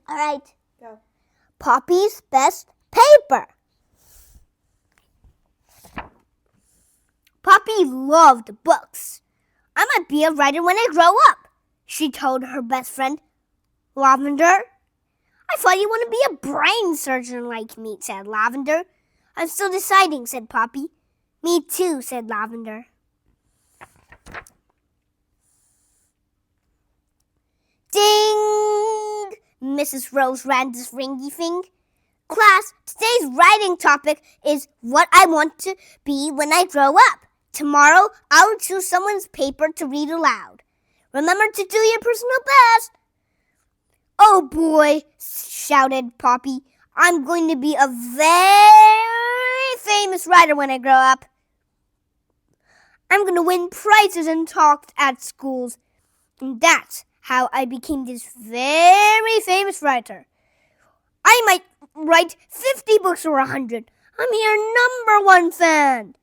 All right. Go. Poppy's best paper. Poppy loved books. I might be a writer when I grow up, she told her best friend, Lavender. I thought you want to be a brain surgeon like me, said Lavender. I'm still deciding, said Poppy. Me too, said Lavender. Ding! Mrs. Rose ran this ringy thing. Class, today's writing topic is what I want to be when I grow up. Tomorrow, I'll choose someone's paper to read aloud. Remember to do your personal best. Oh boy, shouted Poppy. I'm going to be a very famous writer when I grow up. I'm going to win prizes and talk at schools. And that's how I became this very famous writer. I might write 50 books or 100. I'm your #1 fan.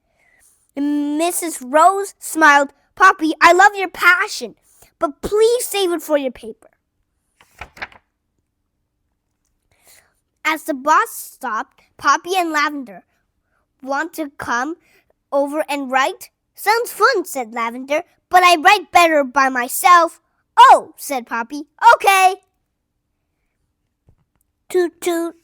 Mrs. Rose smiled. Poppy, I love your passion, but please save it for your paper. As the bus stopped, Poppy and Lavender, want to come over and write? Sounds fun, said Lavender, but I write better by myself. Oh, said Poppy. Okay. Toot toot.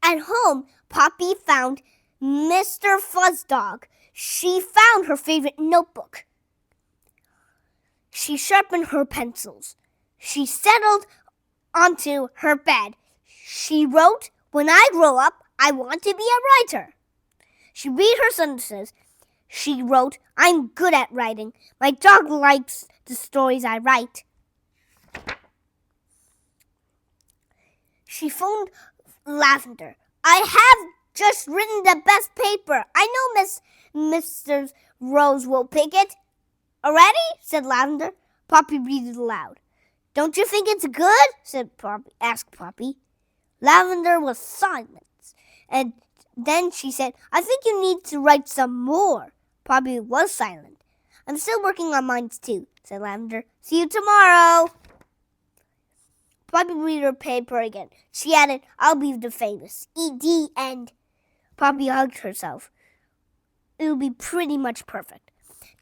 At home, Poppy found Mr. Fuzzdog. She found her favorite notebook. She sharpened her pencils. She settled onto her bed. She wrote, when I grow up, I want to be a writer. She read her sentences. She wrote, I'm good at writing. My dog likes the stories I write. She phoned Lavender. I have just written the best paper. I know Mr. Rose will pick it. Already? Said Lavender. Poppy read it aloud. Don't you think it's good? Asked Poppy. Lavender was silent. And then she said, I think you need to write some more. Poppy was silent. I'm still working on mine too, said Lavender. See you tomorrow. Poppy read her paper again. She added, I'll be the famous. E.D. end. Poppy hugged herself. It'll be pretty much perfect.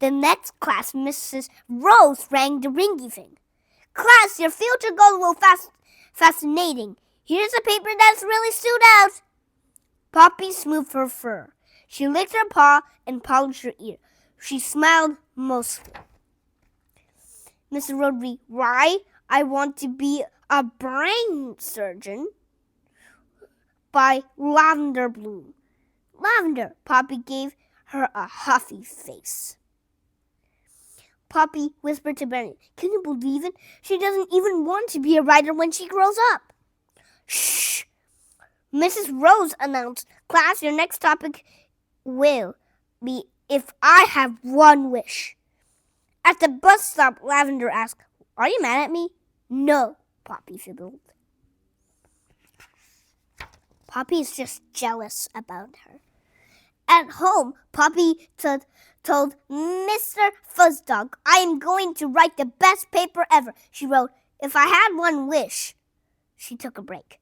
The next class, Mrs. Rose rang the ringy thing. Class, your future goals will fascinating. Here's a paper that's really stood out. Poppy smoothed her fur. She licked her paw and polished her ear. She smiled mostly. Mrs. Rose read, why? I want to be a brain surgeon by Lavender Bloom. Lavender, Poppy gave her a huffy face. Poppy whispered to Benny, can you believe it? She doesn't even want to be a writer when she grows up. Shh! Mrs. Rose announced, class, your next topic will be if I have one wish. At the bus stop, Lavender asked, are you mad at me? No, Poppy fiddled. Poppy is just jealous about her. At home, Poppy told Mr. Fuzzdog, I am going to write the best paper ever. She wrote, if I had one wish. She took a break.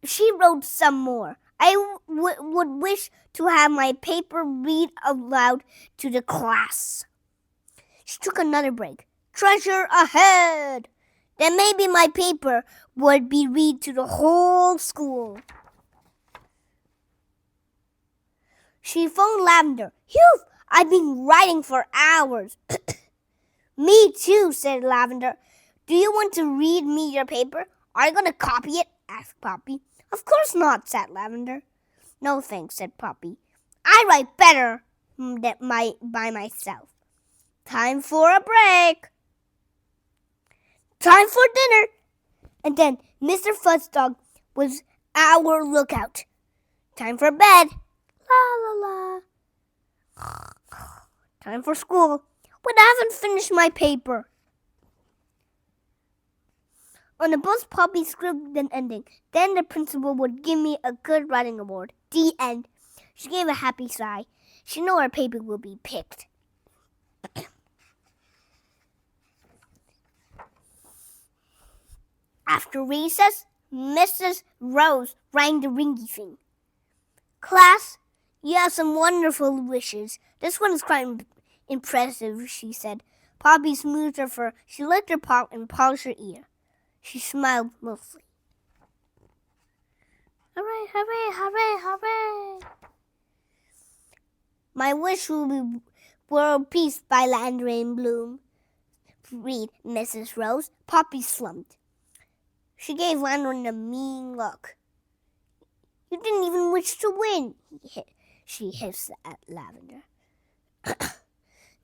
She wrote some more. I would wish to have my paper read aloud to the class. She took another break. Treasure ahead. Then maybe my paper would be read to the whole school. She phoned Lavender. Phew, I've been writing for hours. Me too, said Lavender. Do you want to read me your paper? Are you going to copy it? Asked Poppy. Of course not, said Lavender. No thanks, said Poppy. I write better by myself. Time for a break. Time for dinner. And then Mr. Fuzzdog was our lookout. Time for bed. La la la. Time for school. But I haven't finished my paper. On the bus, Poppy scribbled an ending. Then the principal would give me a good writing award. The end. She gave a happy sigh. She knew her paper would be picked. After recess, Mrs. Rose rang the ringy thing. Class, you have some wonderful wishes. This one is quite impressive, she said. Poppy smoothed her fur. She licked her paw and polished her ear. She smiled mostly. Hooray, hooray, hooray, hooray. My wish will be world peace by land, rain, bloom. Read Mrs. Rose. Poppy slumped. She gave Landon a mean look. You didn't even wish to win, she hissed at Lavender.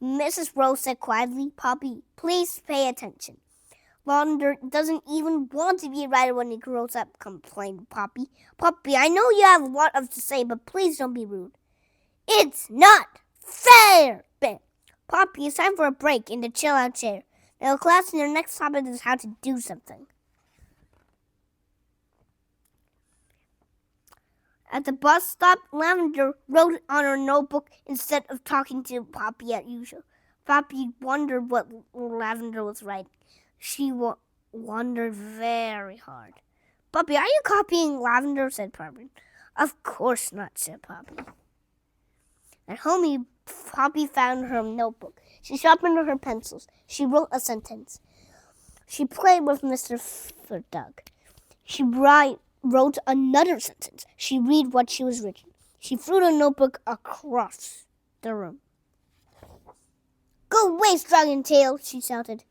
Mrs. Rose said quietly, Poppy, please pay attention. Lavender doesn't even want to be a writer when he grows up, complained Poppy. Poppy, I know you have a lot to say, but please don't be rude. It's not fair! Poppy, it's time for a break in the chill-out chair. Now, class, your next topic is how to do something. At the bus stop, Lavender wrote on her notebook instead of talking to Poppy as usual. Poppy wondered what Lavender was writing. She wondered very hard. Poppy, are you copying Lavender? Said Poppy. Of course not, said Poppy. At home, Poppy found her notebook. She sharpened her pencils. She wrote a sentence. She played with Mr. Ferdug. She wrote another sentence. She read what she was written. She threw the notebook across the room. Go waste, Dragon Tail, she shouted.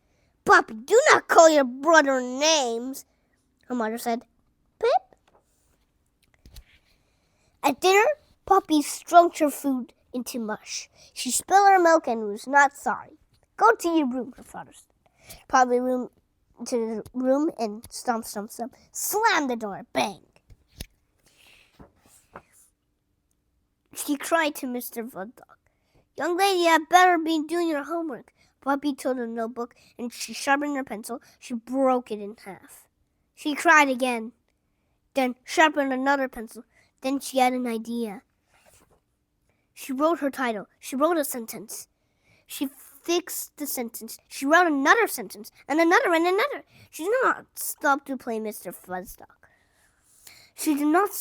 Poppy, do not call your brother names, her mother said. Pip. At dinner, Poppy stroked her food into mush. She spilled her milk and was not sorry. Go to your room, her father said. Poppy went to the room and stomp, slammed the door, bang. She cried to Mr. Woodlock. Young lady, you had better be doing your homework. Poppy took the notebook and she sharpened her pencil. She broke it in half. She cried again, then sharpened another pencil. Then she had an idea. She wrote her title. She wrote a sentence. She fixed the sentence. She wrote another sentence, and another, and another. She did not stop to play Mr. Fuzzduck. She did not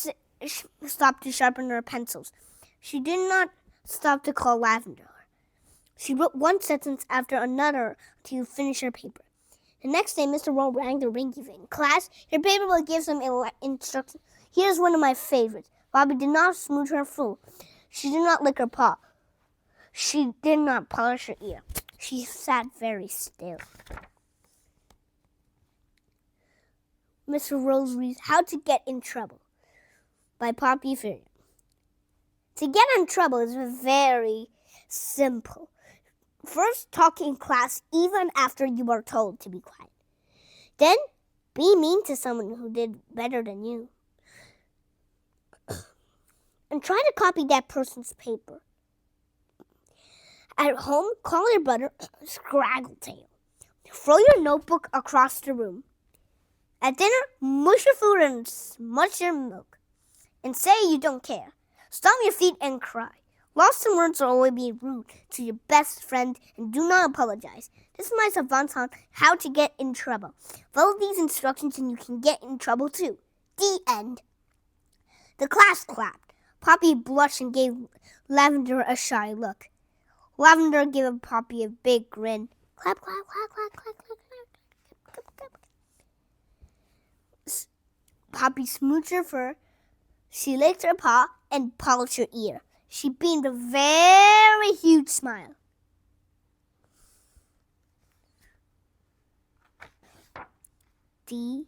stop to sharpen her pencils. She did not stop to call Lavender. She wrote one sentence after another to finish her paper. The next day, Mr. Rowe rang the ringy thing. Class, your paper will give some instructions. Here's one of my favorites. Bobby did not smooth her full. She did not lick her paw. She did not polish her ear. She sat very still. Mr. Rose reads How to Get in Trouble by Poppy Ferrier. To get in trouble is very simple. First, talk in class even after you are told to be quiet. Then, be mean to someone who did better than you. And try to copy that person's paper. At home, call your brother Scraggletail. Throw your notebook across the room. At dinner, mush your food and smudge your milk. And say you don't care. Stomp your feet and cry. Lost in words will always be rude to your best friend and do not apologize. This is my savant on how to get in trouble. Follow these instructions and you can get in trouble too. The end. The class clapped. Poppy blushed and gave Lavender a shy look. Lavender gave Poppy a big grin. Clap, clap, clap, clap, clap, clap, clap, clap, clap. Poppy smoothed her fur. She licked her paw and polished her ear. She beamed a very huge smile. The